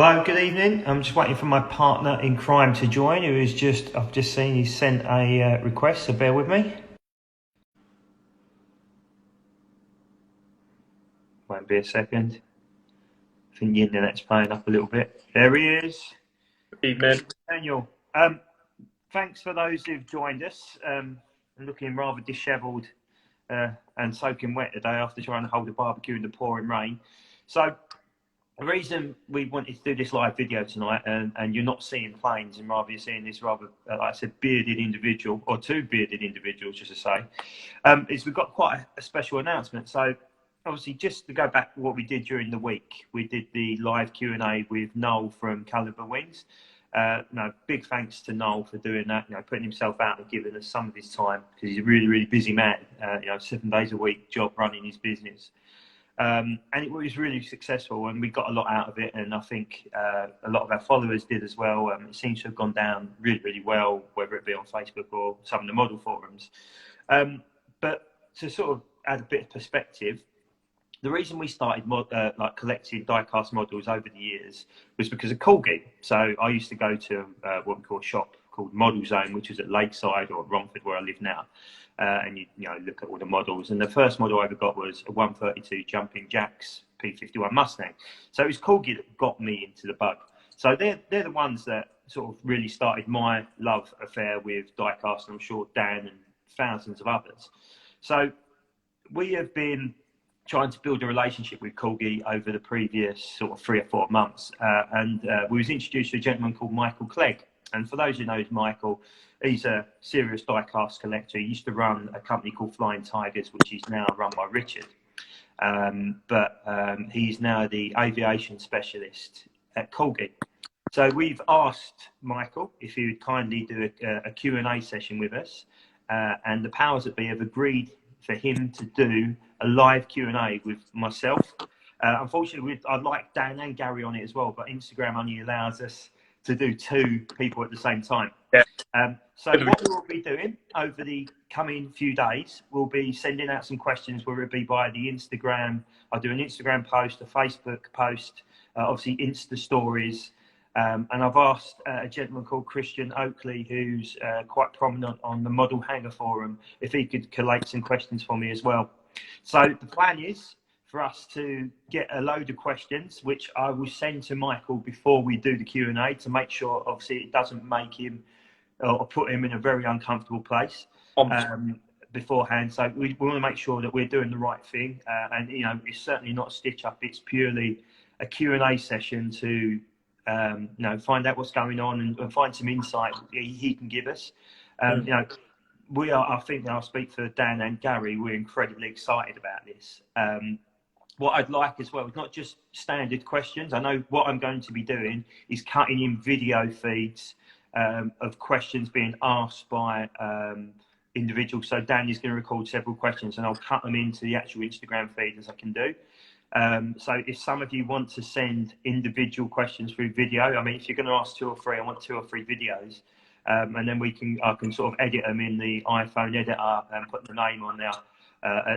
Hello, good evening. I'm just waiting for my partner in crime to join, who is I've just seen he's sent a request, so bear with me. Won't be a second. I think the internet's playing up a little bit. There he is. Evening. Daniel. Thanks for those who've joined us. Looking rather dishevelled and soaking wet today after trying to hold a barbecue in the pouring rain. So the reason we wanted to do this live video tonight, and you're not seeing planes, and rather you're seeing this rather, like I said, bearded individual, or two bearded individuals, just to say, is we've got quite a special announcement. So obviously, just to go back to what we did during the week, we did the live Q and A with Noel from Caliber Wings. Big thanks to Noel for doing that, putting himself out and giving us some of his time, because he's a really, really busy man, 7 days a week job running his business. And it was really successful, and we got a lot out of it, and I think a lot of our followers did as well. It seems to have gone down really, really well, whether it be on Facebook or some of the model forums. But to sort of add a bit of perspective, the reason we started collecting die-cast models over the years was because of Corgi. So I used to go to what we call a shop called Model Zone, which is at Lakeside or Romford, where I live now. And you look at all the models, and the first model I ever got was a 132 Jumping Jacks P51 Mustang. So it was Corgi that got me into the bug. So they're the ones that sort of really started my love affair with diecast, and I'm sure Dan and thousands of others. So we have been trying to build a relationship with Corgi over the previous sort of 3 or 4 months, and we was introduced to a gentleman called Michael Clegg. And for those who know Michael, he's a serious die-cast collector. He used to run a company called Flying Tigers, which is now run by Richard. But he's now the aviation specialist at Corgi. So we've asked Michael if he would kindly do a Q and A session with us. And the powers that be have agreed for him to do a live Q and A with myself. Unfortunately, I'd like Dan and Gary on it as well, but Instagram only allows us to do 2 people at the same time. Yeah. So what we'll be doing over the coming few days, we'll be sending out some questions, whether it be by the Instagram. I'll do an Instagram post, a Facebook post, obviously Insta stories. And I've asked a gentleman called Christian Oakley, who's quite prominent on the Model Hangar Forum, if he could collate some questions for me as well. So the plan is for us to get a load of questions, which I will send to Michael before we do the Q and A, to make sure, obviously, it doesn't make him or put him in a very uncomfortable place beforehand. So we want to make sure that we're doing the right thing. And, it's certainly not a stitch up. It's purely a Q and A session to, find out what's going on and find some insight he can give us. We are, I think I'll speak for Dan and Gary, we're incredibly excited about this. What I'd like as well is not just standard questions. I know what I'm going to be doing is cutting in video feeds of questions being asked by individuals. So Dan is going to record several questions, and I'll cut them into the actual Instagram feed as I can do. So if some of you want to send individual questions through video, I mean, if you're going to ask 2 or 3, I want 2 or 3 videos. And then I can sort of edit them in the iPhone editor and put the name on there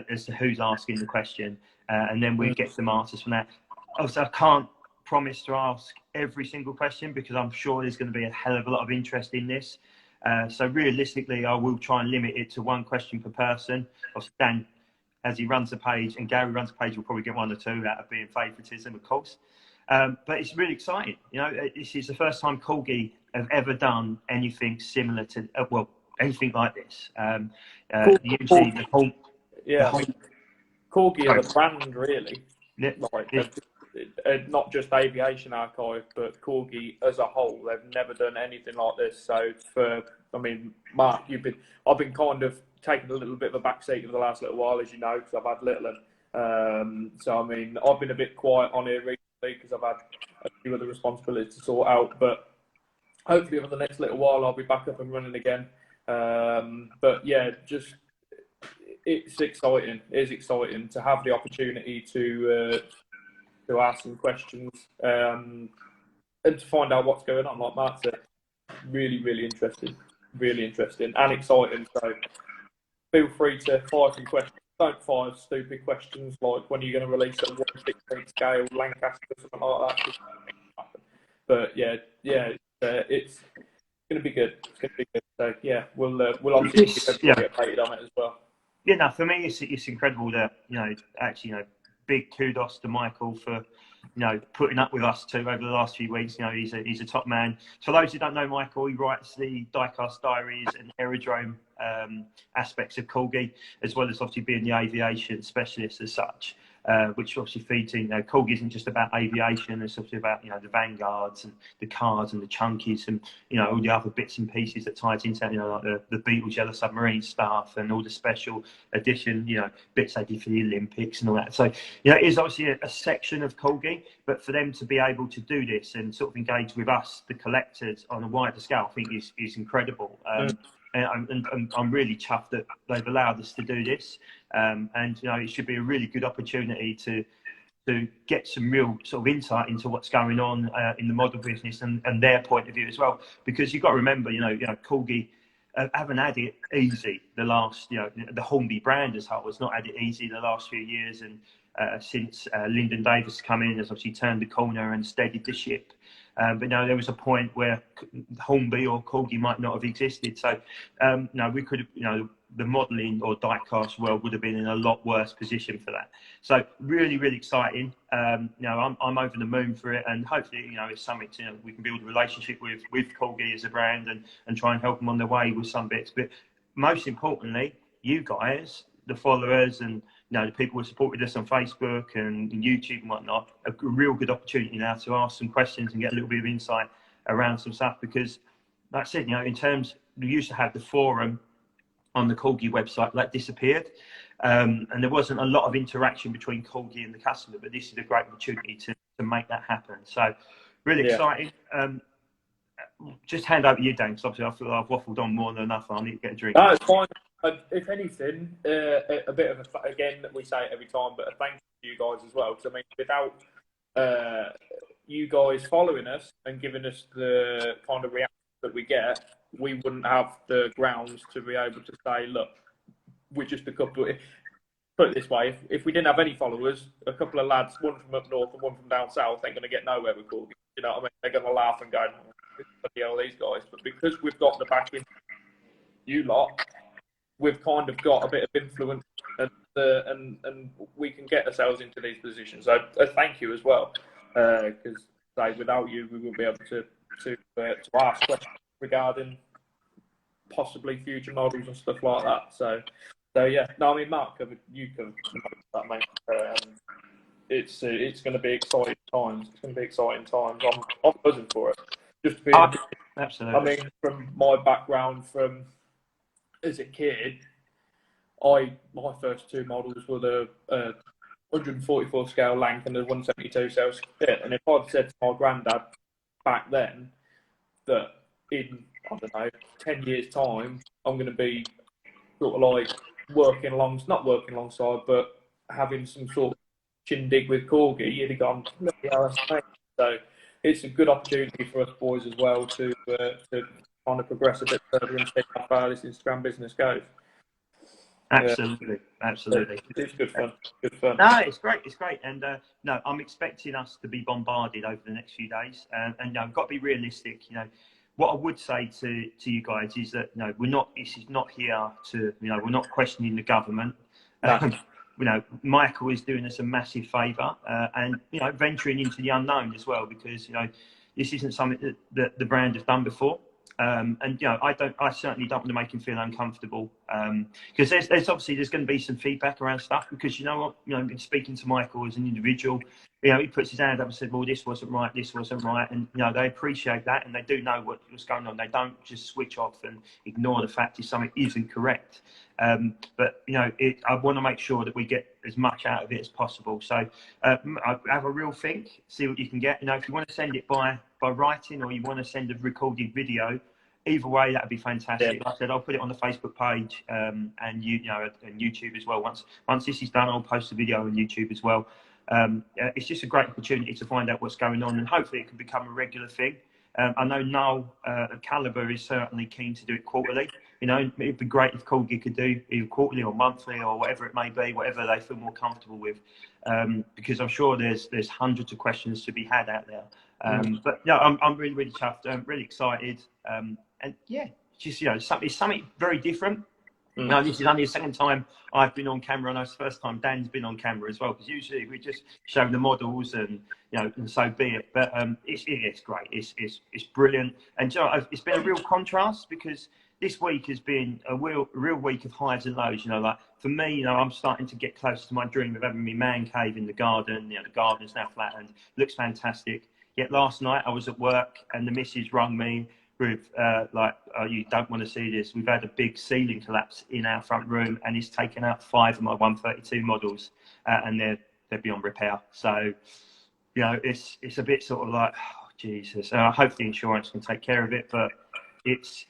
as to who's asking the question. And then we get some answers from that. Obviously, I can't promise to ask every single question, because I'm sure there's going to be a hell of a lot of interest in this. So realistically, I will try and limit it to 1 question per person. Obviously, Dan, as he runs the page, and Gary runs the page, will probably get 1 or 2 out of being favouritism, of course. But it's really exciting. This is the first time Corgi have ever done anything similar to, anything like this. Corgi are the brand, really. Yeah. Not just Aviation Archive, but Corgi as a whole. They've never done anything like this. So Mark, I've been kind of taking a little bit of a backseat for the last little while, as you know, because I've had little. I've been a bit quiet on here recently because I've had a few other responsibilities to sort out. But hopefully, over the next little while, I'll be back up and running again. It's exciting. It is exciting to have the opportunity to ask some questions and to find out what's going on. Like Mark said, really, really interesting and exciting. So feel free to fire some questions. Don't fire stupid questions like when you're going to release a 1/16 scale Lancaster or something like that. But yeah, it's going to be good. It's going to be good. So yeah, we'll obviously keep everybody updated on it as well. Yeah, no, for me, it's incredible that, actually, big kudos to Michael for, putting up with us too over the last few weeks. He's a top man. For those who don't know Michael, he writes the Diecast Diaries and Aerodrome aspects of Corgi, as well as obviously being the aviation specialist as such. Which obviously feeds in, Corgi isn't just about aviation, it's obviously about, the Vanguards and the cars and the Chunkies and, all the other bits and pieces that ties into, like the Beatles Yellow Submarine stuff and all the special edition, bits they did for the Olympics and all that. So, it is obviously a section of Corgi, but for them to be able to do this and sort of engage with us, the collectors, on a wider scale, I think is incredible. And I'm really chuffed that they've allowed us to do this. And it should be a really good opportunity to get some real sort of insight into what's going on in the model business and their point of view as well. Because you've got to remember, Corgi haven't had it easy the last, the Hornby brand as whole has not had it easy the last few years. And since Lyndon Davis come in, has obviously turned the corner and steadied the ship. But there was a point where Hornby or Corgi might not have existed. So, we could have, the modelling or diecast world would have been in a lot worse position for that. So, really, really exciting. I'm over the moon for it, and hopefully, it's something we can build a relationship with Corgi as a brand and try and help them on their way with some bits. But most importantly, you guys, the followers, and the people who supported us on Facebook and YouTube and whatnot, a real good opportunity now to ask some questions and get a little bit of insight around some stuff. Because, like I said, in terms, we used to have the forum on the Corgi website that disappeared, and there wasn't a lot of interaction between Corgi and the customer. But this is a great opportunity to make that happen. So, really exciting. Just hand over to you, Dan, because obviously I feel I've waffled on more than enough. I need to get a drink. No, it's fine. If anything, a bit of again, we say it every time, but a thank you to you guys as well. Because I mean, without you guys following us and giving us the kind of reaction that we get, we wouldn't have the grounds to be able to say, look, we're just a couple. Put it this way: if we didn't have any followers, a couple of lads, one from up north and one from down south, ain't going to get nowhere with Corgi. You know what I mean? They're going to laugh and go, "Bloody hell, these guys!" But because we've got the backing, you lot, we've kind of got a bit of influence, and we can get ourselves into these positions. So thank you as well, because without you, we wouldn't be able to ask questions regarding possibly future models and stuff like that. So yeah, no, I mean, Mark covered that, mate. It's going to be exciting times. It's going to be exciting times. I'm buzzing for it. Just to be absolutely. I mean, from my background, from as a kid, my first two models were the 144 scale Lank and the 172 scale Spit. And if I'd said to my granddad back then that in, I don't know, 10 years' time, I'm going to be sort of like not working alongside, but having some sort of shindig with Corgi, you'd have gone, yeah, that's great. So it's a good opportunity for us boys as well to kind of progress a bit further and see how far this Instagram business goes. Absolutely. It's good fun. Good fun. No, it's great. And I'm expecting us to be bombarded over the next few days. And I've got to be realistic. What I would say to you guys is that we're not. This is not here to. We're not questioning the government. No. Michael is doing us a massive favour, and venturing into the unknown as well, because this isn't something that the brand has done before. And I certainly don't want to make him feel uncomfortable, because there's obviously going to be some feedback around stuff, because speaking to Michael as an individual, he puts his hand up and said, well, this wasn't right, and they appreciate that, and they do know what's going on. They don't just switch off and ignore the fact if something isn't correct. But I want to make sure that we get as much out of it as possible. So have a real think, see what you can get. If you want to send it by writing, or you want to send a recorded video, either way, that'd be fantastic. Yeah. Like I said, I'll put it on the Facebook page and and YouTube as well. Once this is done, I'll post the video on YouTube as well. It's just a great opportunity to find out what's going on, and hopefully it can become a regular thing. I know Noel Caliber is certainly keen to do it quarterly. You know, it'd be great if Corgi could do either quarterly or monthly or whatever it may be, whatever they feel more comfortable with, because I'm sure there's hundreds of questions to be had out there. But yeah, I'm really, really chuffed. I'm really excited. And yeah, just, you know, it's something very different. No, this is only the second time I've been on camera, and it's the first time Dan's been on camera as well. Because usually we just show the models, and you know, and so be it. But it's great. It's brilliant, and you know, it's been a real contrast because this week has been a real week of highs and lows. You know, like for me, you know, I'm starting to get close to my dream of having my man cave in the garden. You know, the garden's now flattened, looks fantastic. Yet last night I was at work, and the missus rung me with like, oh, you don't want to see this. We've had a big ceiling collapse in our front room, and it's taken out 5 of my 132 models, and they're beyond repair. So, you know, it's a bit sort of like, oh, Jesus. I hope the insurance can take care of it, but it's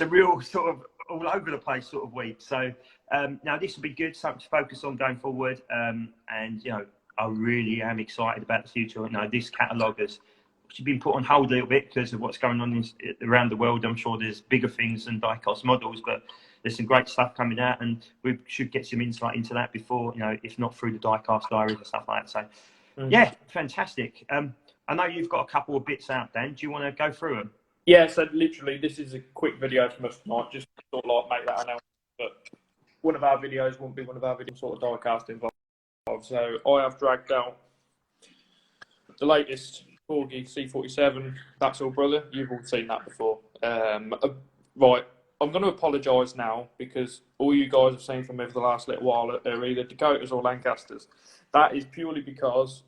a real sort of all over the place sort of week. So now this will be good, something to focus on going forward, and you know, I really am excited about the future. You know, this catalogue has been put on hold a little bit because of what's going on around the world. I'm sure there's bigger things than die-cast models, but there's some great stuff coming out, and we should get some insight into that before, you know, if not through the die-cast diaries and stuff like that. So, yeah, fantastic. I know you've got a couple of bits out, Dan. Do you want to go through them? Yeah, so literally, this is a quick video from us tonight, just to sort of like make that announcement. But one of our videos won't be one of our videos sort of die-cast involved. So I have dragged out the latest Corgi C47, That's All Brother. You've all seen that before. Right, I'm going to apologise now because all you guys have seen from me for the last little while are either Dakotas or Lancasters. That is purely because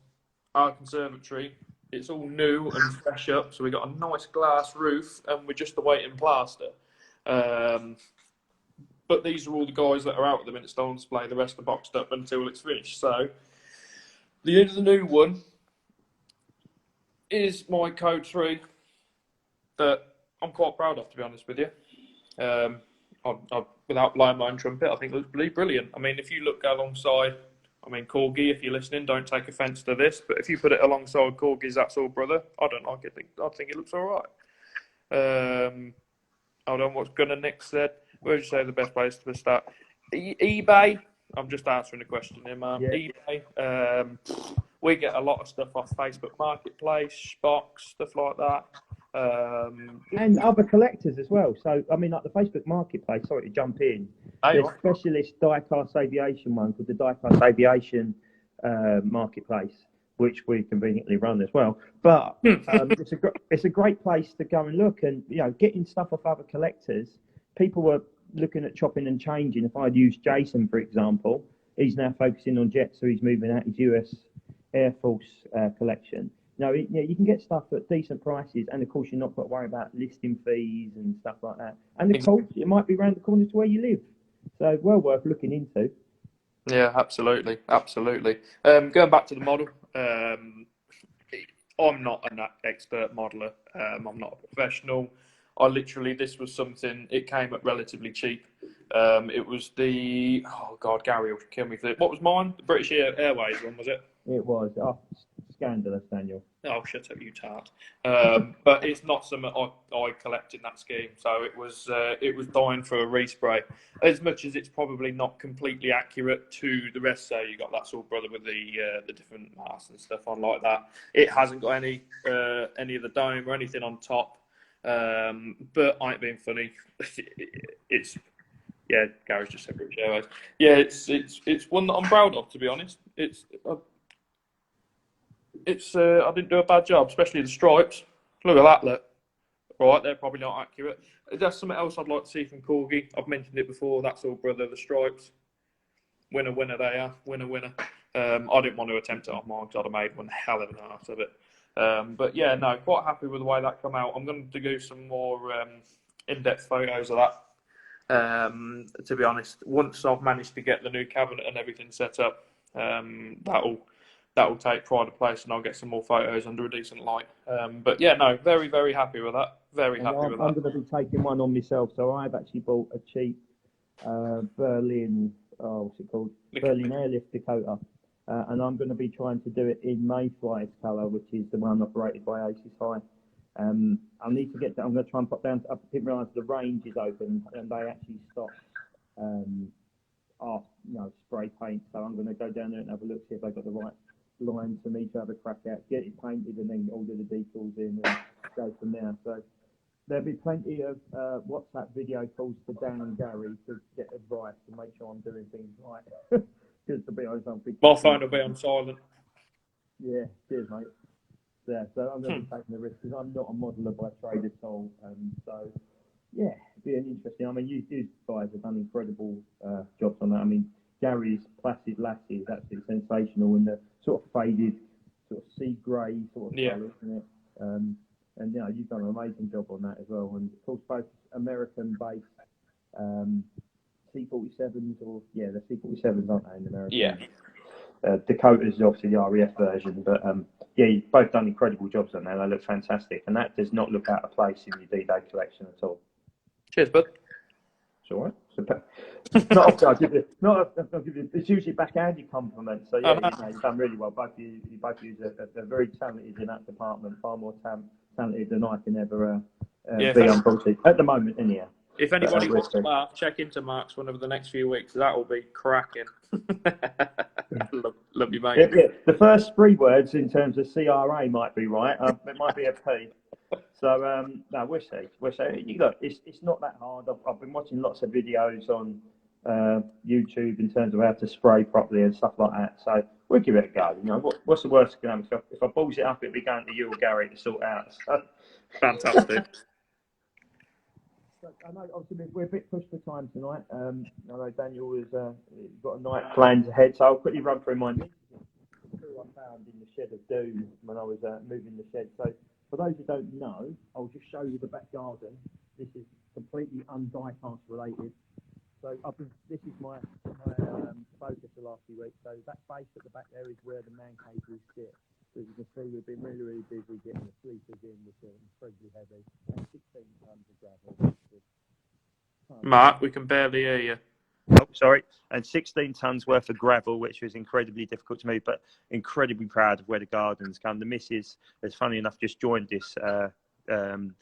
our conservatory, it's all new and fresh up, so we got a nice glass roof and we're just awaiting plaster. But these are all the guys that are out at the minute still on display. The rest are boxed up until it's finished. So the new one is my Code 3 that I'm quite proud of, to be honest with you. Without blowing my own trumpet, I think it looks really brilliant. I mean, if you look alongside, I mean, Corgi, if you're listening, don't take offence to this, but if you put it alongside Corgi's That's All Brother, I don't like it. I think it looks all right. Hold on, what's Gunnar Nick said? Where would you say the best place to start? eBay? I'm just answering the question here, man. Yeah. eBay. We get a lot of stuff off Facebook Marketplace, Box, stuff like that. And other collectors as well. So, I mean, like the Facebook Marketplace, sorry to jump in, there's specialist die-cast aviation one called the Die-Cast Aviation Marketplace, which we conveniently run as well. But it's a great place to go and look, and, you know, getting stuff off other collectors. People were looking at chopping and changing. If I'd used Jason, for example, he's now focusing on jets, so he's moving out his US Air Force collection. You can get stuff at decent prices, and of course you're not got to worry about listing fees and stuff like that. And of course it might be around the corner to where you live, so well worth looking into. Yeah, absolutely. Going back to the model, I'm not an expert modeler. I'm not a professional. This was something. It came up relatively cheap. It was the Gary will kill me for it. What was mine? The British Airways one, was it? It was. Oh, scandalous, Daniel. Oh, shut up, you tart. But it's not something I collect in that scheme. So it was dying for a respray. As much as it's probably not completely accurate to the rest. So you got That's All Brother with the different masts and stuff on like that. It hasn't got any of the dome or anything on top. But I ain't being funny. Gary's just said British Airways. Yeah, it's one that I'm proud of, to be honest. I didn't do a bad job, especially the stripes. Look at that, look. Right, they're probably not accurate. That's something else I'd like to see from Corgi. I've mentioned it before. That's All Brother, the stripes. Winner they are. Winner. I didn't want to attempt it on mine because I'd have made one hell of an ass of it. But yeah, no, quite happy with the way that come out. I'm going to do some more in-depth photos of that. To be honest, once I've managed to get the new cabinet and everything set up, that'll take pride of place, and I'll get some more photos under a decent light. But yeah, no, very, very happy with that. I'm going to be taking one on myself, so I've actually bought a cheap Berlin, what's it called? Berlin Airlift Dakota. And I'm going to be trying to do it in Mayfly's colour, which is the one operated by Aces High. I need to get that. I'm going to try and pop down. I didn't realise the range is open and they actually stock spray paint. So I'm going to go down there and have a look, see if they've got the right line for me to have a crack at, get it painted, and then order the decals in and go from there. So there'll be plenty of WhatsApp video calls to Dan and Gary to get advice and make sure I'm doing things right. Because to be honest, I'm thinking my phone will be on silent. Yeah, cheers, mate. Yeah, so I'm going to be taking the risk because I'm not a modeller by trade at all. So, yeah, it'd be an interesting. I mean, you guys have done incredible jobs on that. I mean, Gary's Placid Lassie is absolutely sensational in the sort of faded, sort of sea grey sort of colour, isn't it? And you know, you've done an amazing job on that as well. And of course, both American-based C-47s, or the C-47s, aren't they, in America? Yeah. Dakota's is obviously the RAF version, but you've both done incredible jobs on there. They look fantastic, and that does not look out of place in your D-Day collection at all. Cheers, bud. It's all right. I'll give you. It's usually backhanded compliments. So you've done really well. Both of you are very talented in that department. Far more talented than I can ever be, unfortunately, at the moment. Anyhow. If anybody wants Mark, check into Mark's one over the next few weeks. That will be cracking. love you, mate. Yeah. The first 3 words in terms of CRA might be right. It might be a P. So no, we'll see. Look, it's not that hard. I've been watching lots of videos on YouTube in terms of how to spray properly and stuff like that. So we'll give it a go. You know, what's the worst that can happen? If I balls it up, it'll be going to you or Gary to sort out. So. Fantastic. I know obviously we're a bit pushed for time tonight. I know Daniel has got a night planned ahead, so I'll quickly run through my list. Who I found in the shed of doom when I was moving the shed. So for those who don't know, I'll just show you the back garden. This is completely un-diecast related. So this is my focus the last few weeks. So that space at the back there is where the man cave will sit. So as you can see, we've been really, really busy getting the sleepers in, which are incredibly heavy. And 16 tons of gravel. Mark, we can barely hear you. Oh, sorry. And 16 tons worth of gravel, which was incredibly difficult to move, but incredibly proud of where the garden's come. The missus has, funny enough, just joined this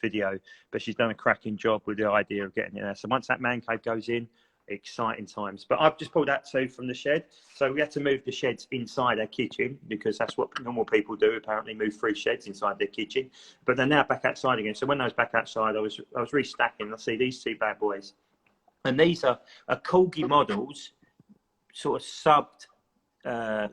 video, but she's done a cracking job with the idea of getting it there. So once that man cave goes in, exciting times. But I've just pulled out 2 from the shed. So we had to move the sheds inside our kitchen because that's what normal people do, apparently move 3 sheds inside their kitchen. But they're now back outside again. So when I was back outside, I was restacking. I see these 2 bad boys. And these are Corgi models, sort of subbed,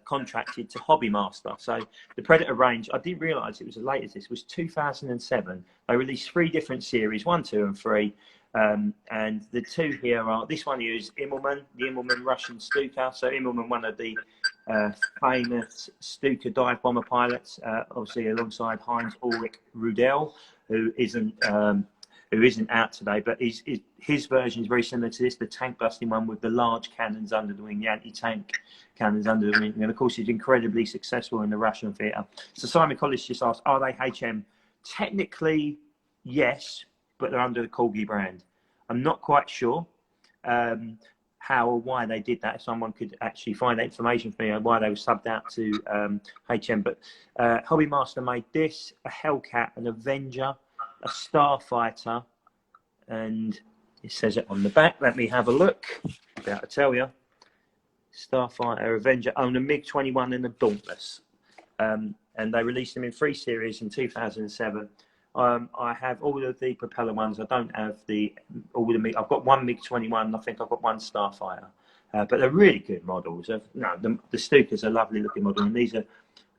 contracted to Hobby Master. So the Predator range, I didn't realise it was as late as this, was 2007. They released 3 different series, 1, 2 and 3. And the 2 here are, this one here is Immelman, the Immelman Russian Stuka. So Immelman, one of the famous Stuka dive bomber pilots, obviously alongside Heinz Ulrich Rudel, who isn't out today, but his version is very similar to this, the tank busting one with the large cannons under the wing, the anti-tank cannons under the wing. And of course, he's incredibly successful in the Russian theatre. So Simon Collins just asked, are they HM? Technically, yes, but they're under the Corgi brand. I'm not quite sure how or why they did that. If someone could actually find that information for me on why they were subbed out to HM. But Hobby Master made this, a Hellcat, an Avenger, a Starfighter, and it says it on the back. Let me have a look. I'll be able to tell you. Starfighter, Avenger, own a MiG-21 and a Dauntless. And they released them in 3 series in 2007. I have all of the propeller ones. I don't have all the MiG. I've got 1 MiG-21. I think I've got 1 Starfighter. But they're really good models. The Stuka's a lovely looking model, and these are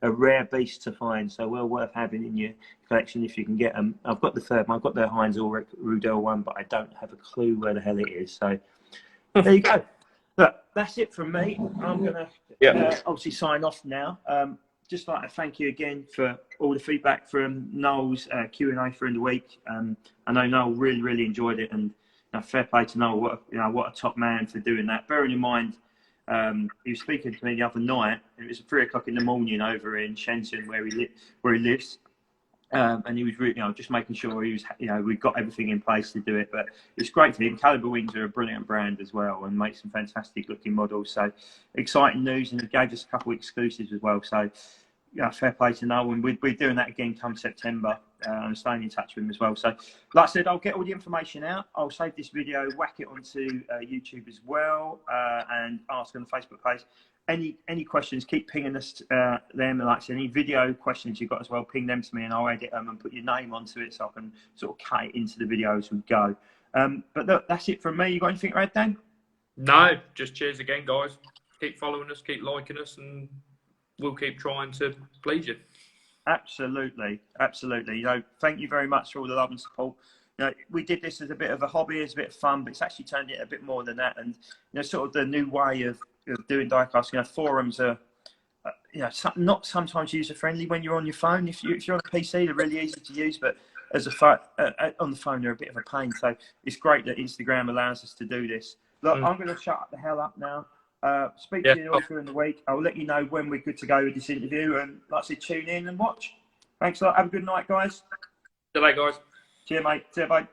a rare beast to find, so well worth having in your collection if you can get them. I've got the 3rd one. I've got the Heinz Ulrich Rudel one, but I don't have a clue where the hell it is. So there you go. Look, that's it from me. I'm going to obviously sign off now. Just like to thank you again for all the feedback from Noel's Q and A through the week. I know Noel really enjoyed it, and fair play to Noel. What a top man for doing that. Bearing in mind, he was speaking to me the other night, and it was 3 o'clock in the morning over in Shenzhen where he lives, and he was really, just making sure he was, we got everything in place to do it. But it's great for him. Caliber Wings are a brilliant brand as well, and make some fantastic looking models. So exciting news, and he gave us a couple of exclusives as well. So yeah, fair play to Noel, and we're doing that again come September. I'm staying in touch with him as well. So, like I said, I'll get all the information out. I'll save this video, whack it onto YouTube as well, and ask on the Facebook page. Any questions, keep pinging us them. And like I said, any video questions you've got as well, ping them to me, and I'll edit them and put your name onto it so I can sort of cut it into the video as we go. But look, that's it from me. You got anything to add, Dan? No, just cheers again, guys. Keep following us, keep liking us, and we'll keep trying to please you. Absolutely, absolutely. You know, thank you very much for all the love and support. You know, we did this as a bit of a hobby, as a bit of fun, but it's actually turned it a bit more than that. And you know, sort of the new way of doing diecast. You know, forums are, you know, not sometimes user friendly when you're on your phone. If you're on a PC, they're really easy to use, but as on the phone, they're a bit of a pain. So it's great that Instagram allows us to do this. Look, I'm going to shut the hell up now. Speak to you all during the week. I'll let you know when we're good to go with this interview, and like I said, tune in and watch. Thanks a lot. Have a good night, guys. See you later, guys. Cheers, mate. See you, bye.